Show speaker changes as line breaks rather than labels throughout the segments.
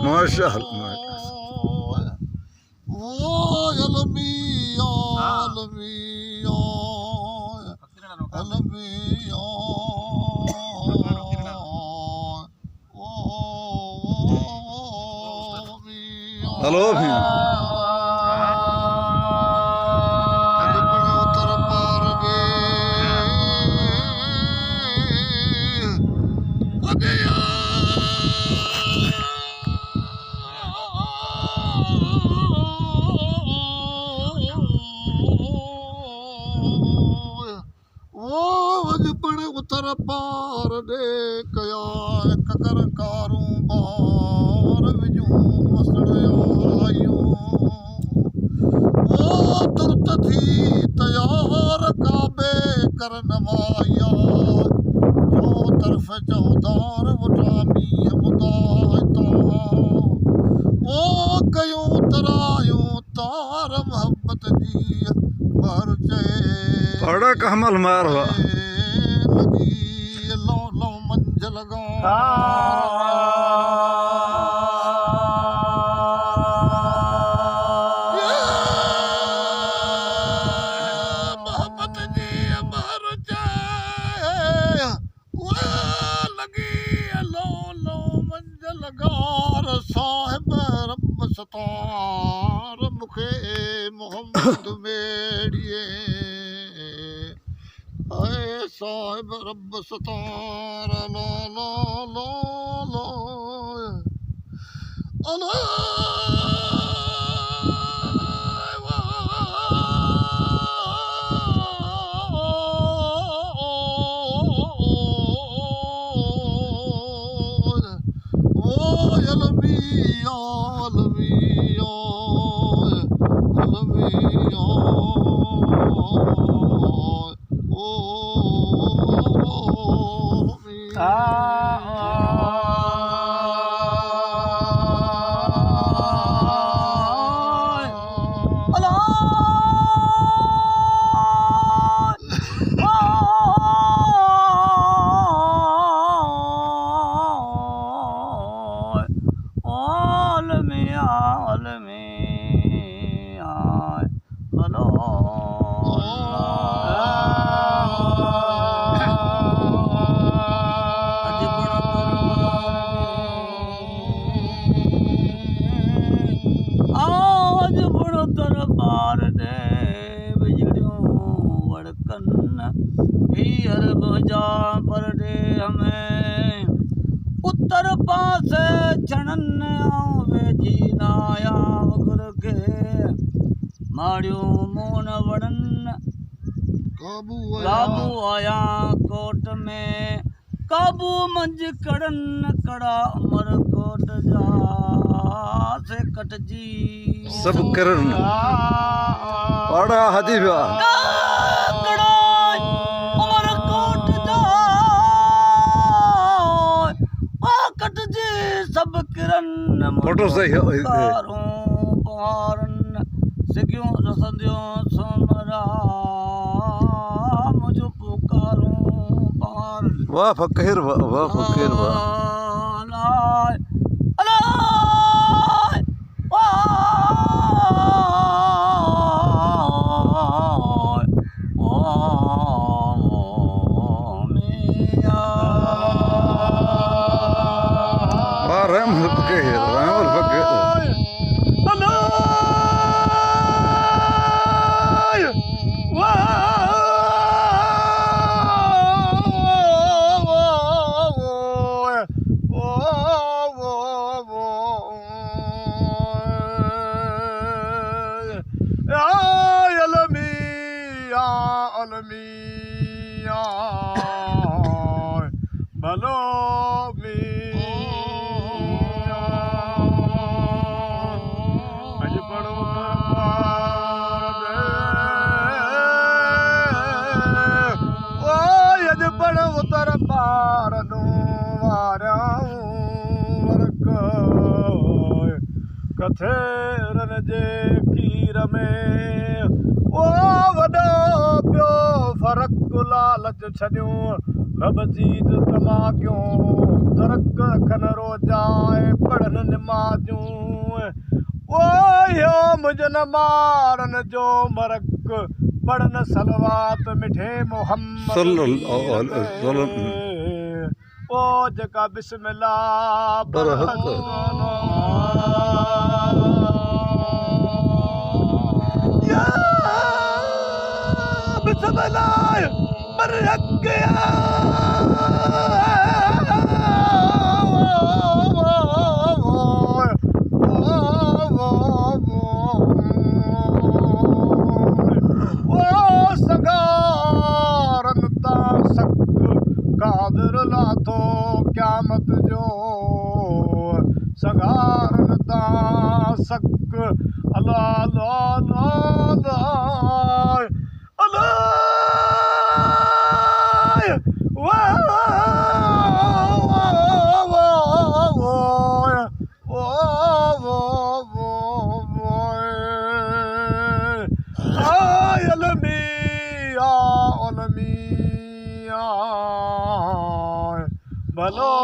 माशाअल्लाह हेलो भैया
उतर पार दे कया ककर कारूं बार विजूं वसण आयूं ओ तुरत थी तयार काबे कर नवाया जो तरफ चौधार वठामी हमदायता ओ कयूं तरायूं तार मोहब्बत जी भर चे
बड़ा कहमल मार हुआ
मोहब्बत जी अमर लगी लो लो मंजिल गार साहिब रब सतार मुखे मोहम्मद मेड़िए आए साहिब रब सतार लो लो लो लो उत्तर पासे छणन आवे जीनाया गुर के माड़ियो मोन वड़न काबू आया कोट में काबू मंज कड़न कड़ा उमर कोट जा से कट जी
सब करन बड़ा हदी
सब किरण
फोटो सही है
पारन सिगियों रसंदियों सोमरा मुझे पुकारूं पार
वाह फकीर वाह फकीर वाह رحم الفقيه رحم الفقيه
उतर पार
कथेरन जे खीर में ओ वॾो पियो फ़र्क़ लालच छॾियूं हबजीद तमाकियूं तरक खन रोजाए पढ़न निमाज़ूं ओ यो मुझन मारन जो मरक पढ़न सलवात मिठे मोहम्मद
सल्लल्लाहु अलैहि वसल्लम।
ओ जेका बिस्मिल्लाह
बरहक।
या बिस्मिल्लाह बरहक कादर लाथो क़यामत जो संगारन तां सक अल्लाह अल्लाह अल्लाह भलो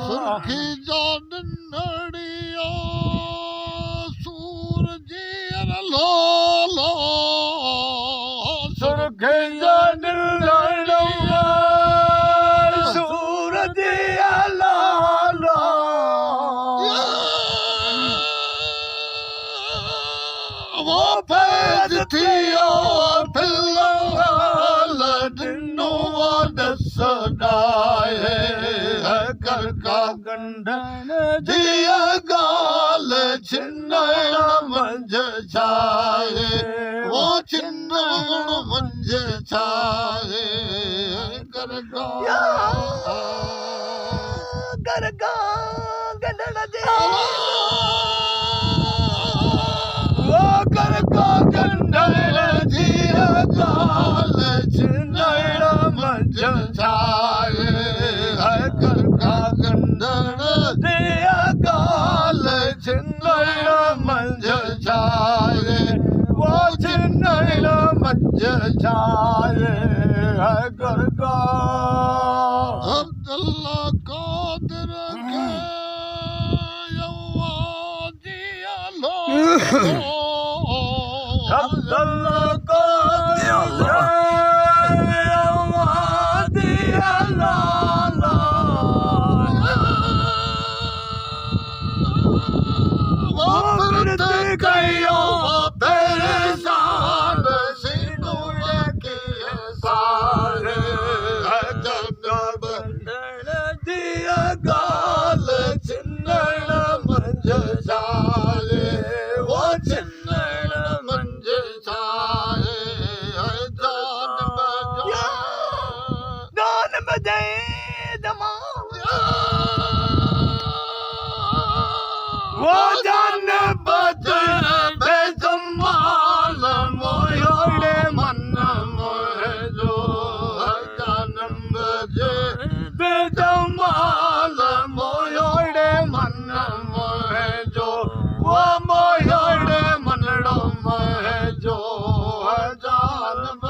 सुर्खी जो नड़िया सूरज लो लो सुर्खी जो नड़िया सूरज लो लो वो फैज थी दिया गाल छिन्नण मंझ छाए वो छिन्नण मंझ छाए करगा गडण जे वो करगा गंढण दिया गाल छिन्नण मंझ छाए करगा गंढण दिया गाल छिन्नण मंझ छाए वो छिन्नण मंझ छाए करगा अब्दुल्ला कादिर के यवादी लो अब्दुल्ला कादिर यवादी लो वो फिरते गयो परेशान सिंदूर वो जान बचे बेजमाल मोयोड़े मन मोहे जो
जानम बजे
बेजमाल मोयोड़े मन मोहे जो वो मोयोड़े मनड़ो मोहे जो
जानम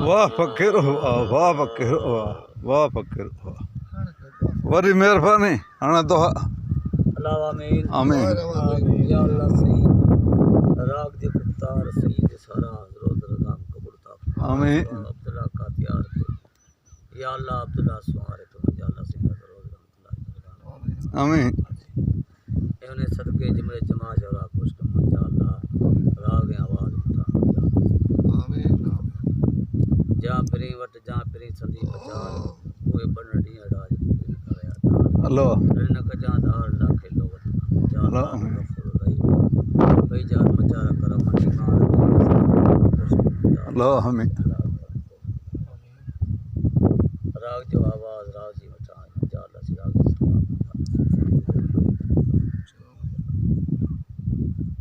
वाह फ़कीर वाह फ़कीर वाह फ़कीर वरी महिरबानी हाणे दुआ
अल्लाह आमीन
आमीन
या अल्लाह सही राग दे कुफ्तार सईद सारा हजरत रज़ाम कबूल ता
आमीन
अब्दुल्ला का त्यार के या अल्लाह अब्दुल्ला सुमारे तो या अल्लाह से हजरत रहमतुल्लाह
आमीन
इन्होंने सदके जिमरे जमा जरा खुश कर या अल्लाह राग आवाज उठा
आमीन
जा परी वट जा परी संदी पचार ओए बनडी अड़ाज करे
अल्लाह
न कजा दार लाखे लो जा अल्लाह भाई जान मचारा करम मनी मार
अल्लाह आमीन
राग जो आवाज राग जी मचा जा अल्लाह से राग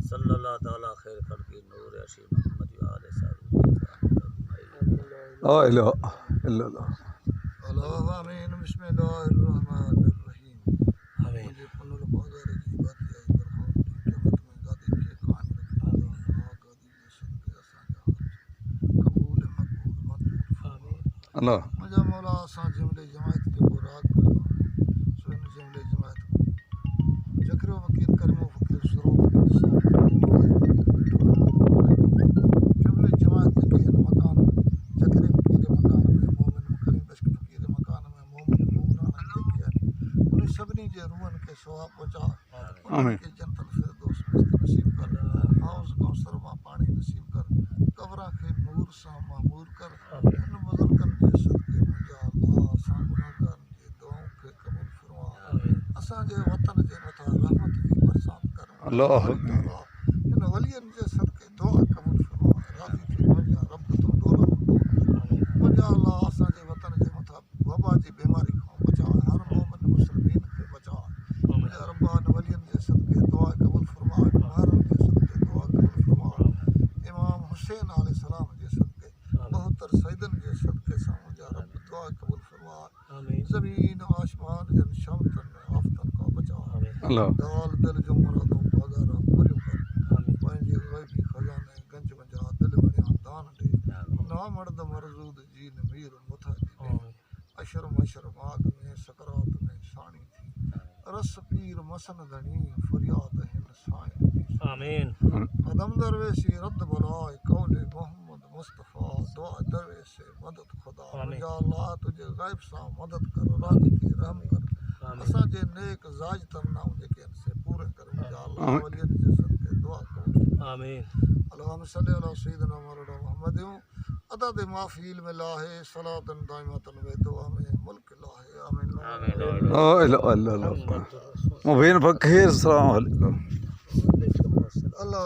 सल्लल्लाहु ताला खैर खल्की नूर अशी मोहम्मद व आले
ला इलाहा इल्लल्लाह
अल्लाह आमीन बिस्मिल्लाहिर्रहमानिर्रहीम मुझे पुनल बाजार की बात आई बरहाम की क़यामत में गादी के कायम रखना गादी के सदके असा कबूल मकबूल मंजूर
अल्लाह
मुझे मौला असा जमले जमात के बुराक कयो सुन जमले जमात जकरो वकील करमो फकीर सरो जमले जमात के मकान जकरे फकीर मकान में मोमिन मुकरीम बश्क फकीर मकान में मोमिन मोमना लेके उन्हें सबनी जे रूहन के सवाब पहुंचा
आमीन
के जन्नतुल फिरदौस नसीब कर हाउस कौसर मा पानी नसीब कर कब्रा के नूर सा मामूर कर इन बुजुर्गन के सदके मुझा अल्लाह सा गुनाहगार के दुआओं के कबूल फरमा असा जे वतन जे मथा रहमत की बरसात कर
अल्लाह
इन वलियन जे सदके दुआ कबूल फरमा राजी थी मुझा रब तो डोला मुझा अल्लाह असा जे वतन जे मथा वबा जी बीमारी खां बचा हर मोमिन मुस्लिमीन के बचा मुझा रब्बा इन वलियन जे सदके दुआ कबूल फरमा महारम जे सदके दुआ कबूल फरमा इमाम हुसैन अलैहि सलाम जे सदके 72 सईदन जे सदके सा मुझा रब दुआ कबूल फरमा ज़मीन आसमान जन शमतन आफतन को बचा
अल्लाह
दाल दिल जो मुरादों पगारा पूरी कर पंहिंजे ग़ैबी खजाने गंज वंजा दिल वणिया दान ॾे ना मर्द मरज़ूद जीन मीर मुथा ॾे अशर मशर माग में सकरात में साणी थी रस पीर मसन धनी फरियाद हिन साईं थी
आमीन
कदम दरवेशी रद्द बुलाए कौले मोहम्मद मुस्तफ़ा दुआ दरवेश मदद खुदा या अल्लाह तुझे गैब सा मदद कर राजी की रहम कर असा जे नेक जाज तरनाम जेके से पूरे कर या अल्लाह वलियन जे सदके दुआ कबूल
आमीन
अल्लाहुम्मा सल्ली अला सय्यिदिना मौलाना मुहम्मद अदद माफील में लाहे सलातन दाइमतन व दुआ में मुल्क लाहे आमीन
ला इलाहा इल्लल्लाह मुबीन फ़कीर अस्सलाम वालेकुम
अल्लाह